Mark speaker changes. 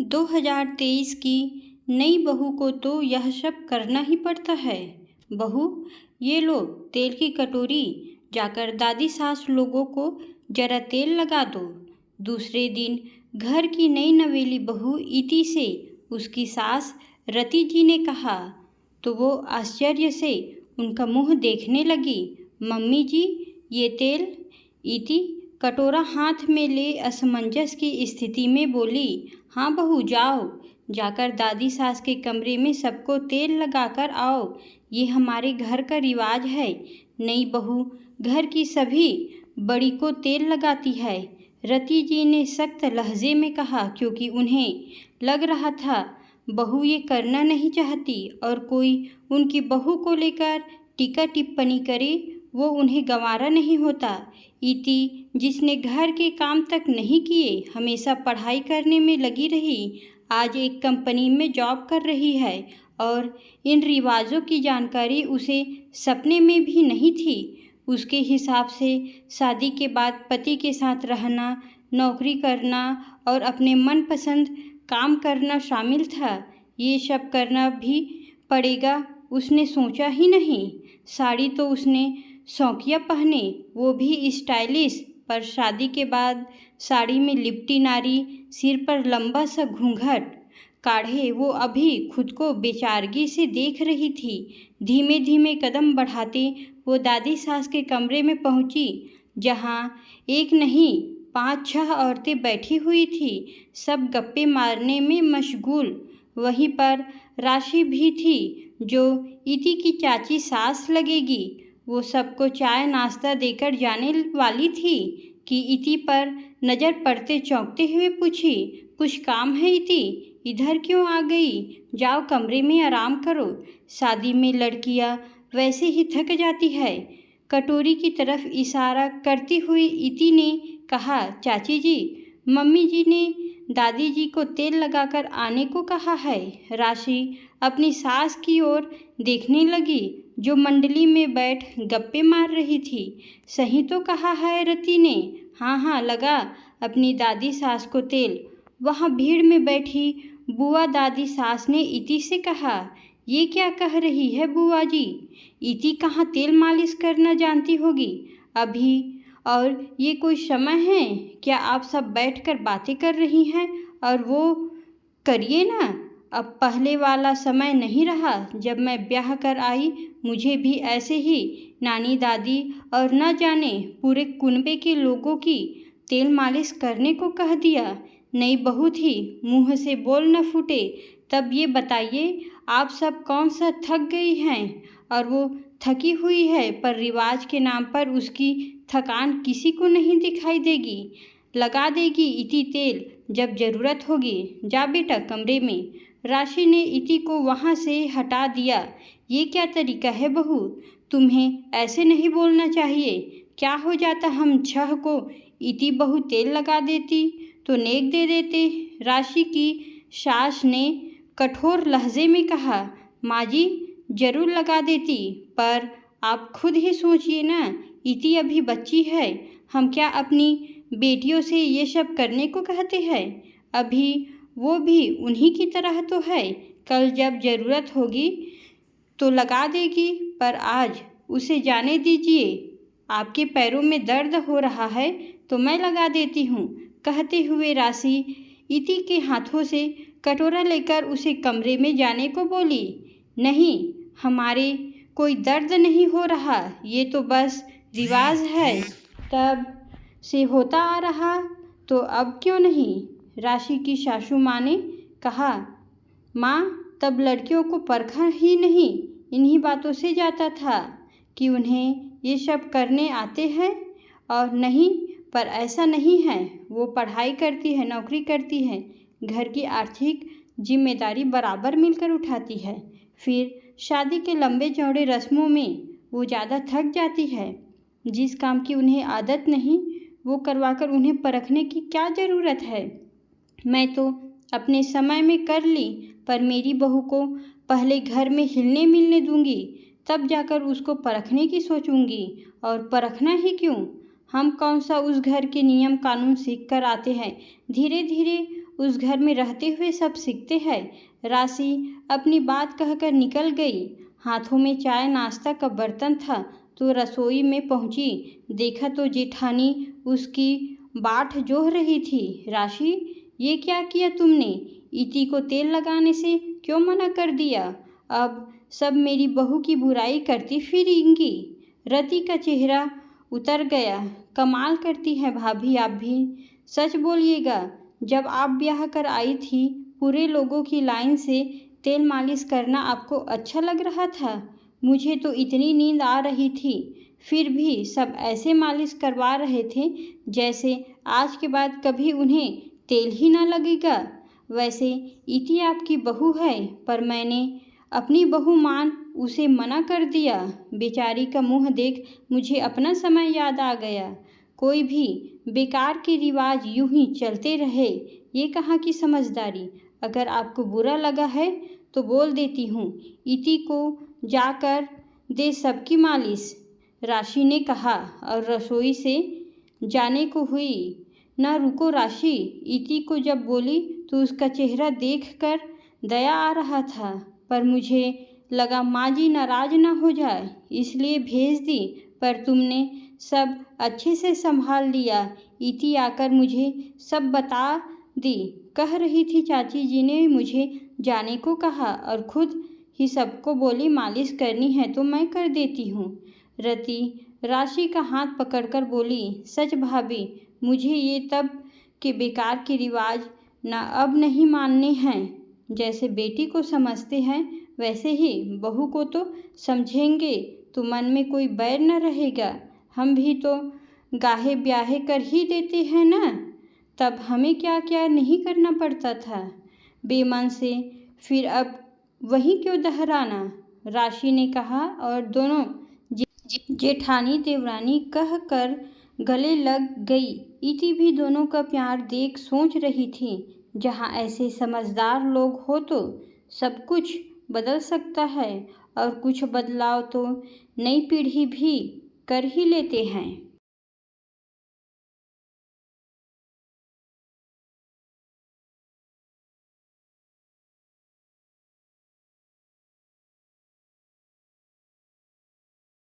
Speaker 1: 2023 की नई बहू को तो यह सब करना ही पड़ता है। बहू, ये लो तेल की कटोरी, जाकर दादी सास लोगों को जरा तेल लगा दो। दूसरे दिन घर की नई नवेली बहू इति से उसकी सास रति जी ने कहा तो वो आश्चर्य से उनका मुंह देखने लगी। मम्मी जी, ये तेल? इति कटोरा हाथ में ले असमंजस की स्थिति में बोली। हाँ बहू, जाओ, जाकर दादी सास के कमरे में सबको तेल लगाकर आओ। ये हमारे घर का रिवाज है। नई बहू घर की सभी बड़ी को तेल लगाती है, रति जी ने सख्त लहजे में कहा, क्योंकि उन्हें लग रहा था बहू ये करना नहीं चाहती और कोई उनकी बहू को लेकर टीका टिप्पणी करे वो उन्हें गंवारा नहीं होता। इति, जिसने घर के काम तक नहीं किए, हमेशा पढ़ाई करने में लगी रही, आज एक कंपनी में जॉब कर रही है और इन रिवाजों की जानकारी उसे सपने में भी नहीं थी। उसके हिसाब से शादी के बाद पति के साथ रहना, नौकरी करना और अपने मनपसंद काम करना शामिल था। ये सब करना भी पड़ेगा, उसने सोचा ही नहीं। साड़ी तो उसने शौकिया पहने, वो भी स्टाइलिश, पर शादी के बाद साड़ी में लिपटी नारी, सिर पर लंबा सा घूंघट काढ़े वो अभी खुद को बेचारगी से देख रही थी। धीमे धीमे कदम बढ़ाते वो दादी सास के कमरे में पहुंची, जहां एक नहीं 5-6 औरतें बैठी हुई थी, सब गप्पे मारने में मशगूल। वहीं पर राशि भी थी, जो इति की चाची सास लगेगी। वो सबको चाय नाश्ता देकर जाने वाली थी कि इति पर नज़र पड़ते चौंकते हुए पूछी, कुछ काम है इति? इधर क्यों आ गई? जाओ कमरे में आराम करो। शादी में लड़कियां वैसे ही थक जाती है। कटोरी की तरफ इशारा करती हुई इति ने कहा, चाची जी, मम्मी जी ने दादी जी को तेल लगाकर आने को कहा है। राशि अपनी सास की ओर देखने लगी, जो मंडली में बैठ गप्पे मार रही थी। सही तो कहा है रति ने। हाँ हाँ, लगा अपनी दादी सास को तेल। वहाँ भीड़ में बैठी बुआ दादी सास ने इति से कहा, ये क्या कह रही है बुआ जी? इति कहाँ तेल मालिश करना जानती होगी अभी, और ये कोई समय है क्या आप सब बैठकर बातें कर रही हैं? और वो करिए ना, अब पहले वाला समय नहीं रहा। जब मैं ब्याह कर आई, मुझे भी ऐसे ही नानी दादी और न जाने पूरे कुनबे के लोगों की तेल मालिश करने को कह दिया। नई बहू थी, मुंह से बोल न फूटे। तब ये बताइए, आप सब कौन सा थक गई हैं? और वो थकी हुई है, पर रिवाज के नाम पर उसकी थकान किसी को नहीं दिखाई देगी। लगा देगी इति तेल जब ज़रूरत होगी। जा बेटा कमरे में। राशि ने इति को वहाँ से हटा दिया। ये क्या तरीका है बहू? तुम्हें ऐसे नहीं बोलना चाहिए। क्या हो जाता हम 6 को इति बहू तेल लगा देती तो नेक दे देते। राशि की सास ने कठोर लहजे में कहा, माँ जी जरूर लगा देती, पर आप खुद ही सोचिए ना, इति अभी बच्ची है। हम क्या अपनी बेटियों से ये सब करने को कहते हैं? अभी वो भी उन्हीं की तरह तो है। कल जब ज़रूरत होगी तो लगा देगी, पर आज उसे जाने दीजिए। आपके पैरों में दर्द हो रहा है तो मैं लगा देती हूँ। कहते हुए राशि इति के हाथों से कटोरा लेकर उसे कमरे में जाने को बोली। नहीं, हमारे कोई दर्द नहीं हो रहा, ये तो बस रिवाज है, तब से होता आ रहा, तो अब क्यों नहीं? राशि की सासू माँ ने कहा, माँ तब लड़कियों को परखा ही नहीं, इन्हीं बातों से जाता था कि उन्हें ये सब करने आते हैं और नहीं, पर ऐसा नहीं है। वो पढ़ाई करती है, नौकरी करती है, घर की आर्थिक जिम्मेदारी बराबर मिलकर उठाती है। फिर शादी के लंबे चौड़े रस्मों में वो ज़्यादा थक जाती है। जिस काम की उन्हें आदत नहीं, वो करवाकर उन्हें परखने की क्या ज़रूरत है? मैं तो अपने समय में कर ली, पर मेरी बहू को पहले घर में हिलने मिलने दूंगी, तब जाकर उसको परखने की सोचूंगी। और परखना ही क्यों? हम कौन सा उस घर के नियम कानून सीख कर आते हैं? धीरे धीरे उस घर में रहते हुए सब सीखते हैं। राशि अपनी बात कहकर निकल गई। हाथों में चाय नाश्ता का बर्तन था तो रसोई में पहुंची। देखा तो जेठानी उसकी बाट जोह रही थी। राशि, ये क्या किया तुमने? इति को तेल लगाने से क्यों मना कर दिया? अब सब मेरी बहू की बुराई करती फिरेंगी। रति का चेहरा उतर गया। कमाल करती हैं भाभी आप भी। सच बोलिएगा, जब आप ब्याह कर आई थी पूरे लोगों की लाइन से तेल मालिश करना आपको अच्छा लग रहा था। मुझे तो इतनी नींद आ रही थी, फिर भी सब ऐसे मालिश करवा रहे थे जैसे आज के बाद कभी उन्हें तेल ही ना लगेगा। वैसे इति आपकी बहू है, पर मैंने अपनी बहू मान उसे मना कर दिया। बेचारी का मुंह देख मुझे अपना समय याद आ गया। कोई भी बेकार के रिवाज यूं ही चलते रहे, ये कहाँ की समझदारी। अगर आपको बुरा लगा है तो बोल देती हूँ, इति को जाकर दे सबकी मालिश। राशि ने कहा और रसोई से जाने को हुई। न रुको राशि। इति को जब बोली तो उसका चेहरा देखकर दया आ रहा था, पर मुझे लगा माँ जी नाराज ना हो जाए इसलिए भेज दी, पर तुमने सब अच्छे से संभाल लिया। इति आकर मुझे सब बता दी। कह रही थी चाची जी ने मुझे जाने को कहा और खुद ही सबको बोली मालिश करनी है तो मैं कर देती हूँ। रति राशि का हाथ पकड़कर बोली, सच भाभी, मुझे ये तब के बेकार के रिवाज ना अब नहीं मानने हैं। जैसे बेटी को समझते हैं वैसे ही बहू को तो समझेंगे तो मन में कोई बैर न रहेगा। हम भी तो गाहे ब्याहे कर ही देते हैं ना, तब हमें क्या क्या नहीं करना पड़ता था बेमन से, फिर अब वही क्यों दोहराना। राशि ने कहा और दोनों जेठानी देवरानी कह कर गले लग गई। इति भी दोनों का प्यार देख सोच रही थी, जहाँ ऐसे समझदार लोग हो तो सब कुछ बदल सकता है और कुछ बदलाव तो नई पीढ़ी भी कर ही लेते हैं।